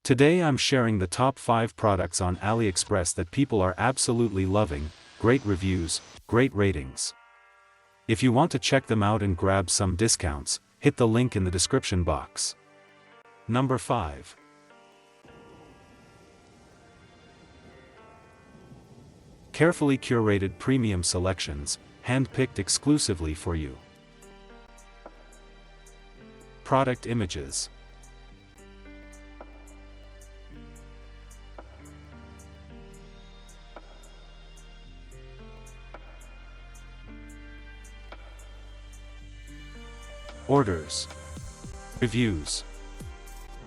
Today I'm sharing the top 5 products on Aliexpress that people are absolutely loving, great reviews, great ratings. If you want to check them out and grab some discounts, hit the link in the description box. Number 5. Carefully curated premium selections, hand-picked exclusively for you. Product images. Orders. Reviews.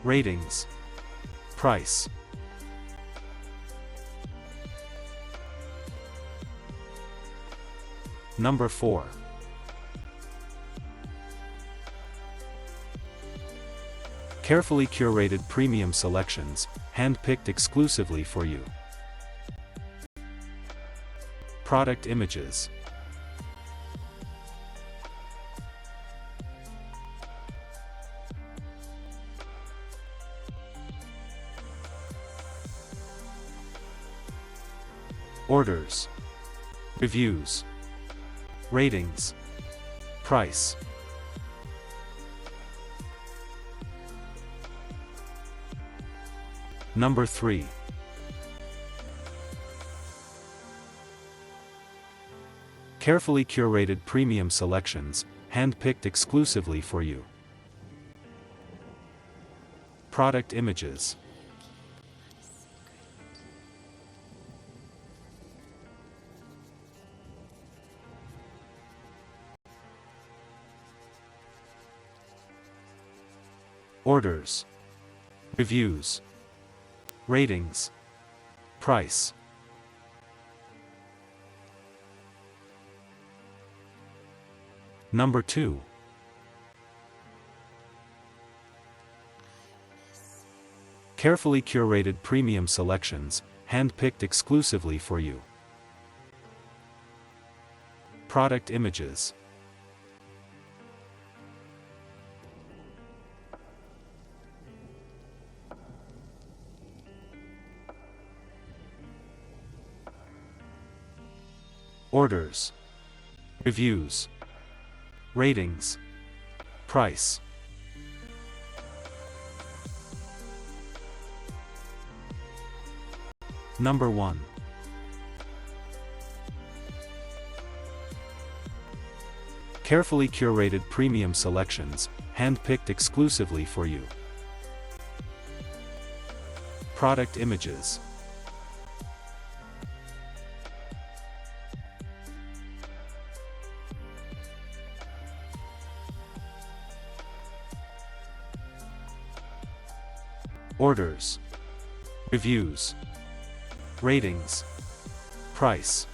Ratings. Price. Number 4. Carefully curated premium selections, hand-picked exclusively for you. Product images. Orders. Reviews. Ratings. Price. Number 3. Carefully curated premium selections, hand-picked exclusively for you. Product images. Orders. Reviews. Ratings. Price. Number 2. Carefully curated premium selections, hand-picked exclusively for you. Product images. Orders. Reviews. Ratings. Price. Number 1. Carefully curated premium selections, hand-picked exclusively for you. Product images. Orders. Reviews. Ratings. Price.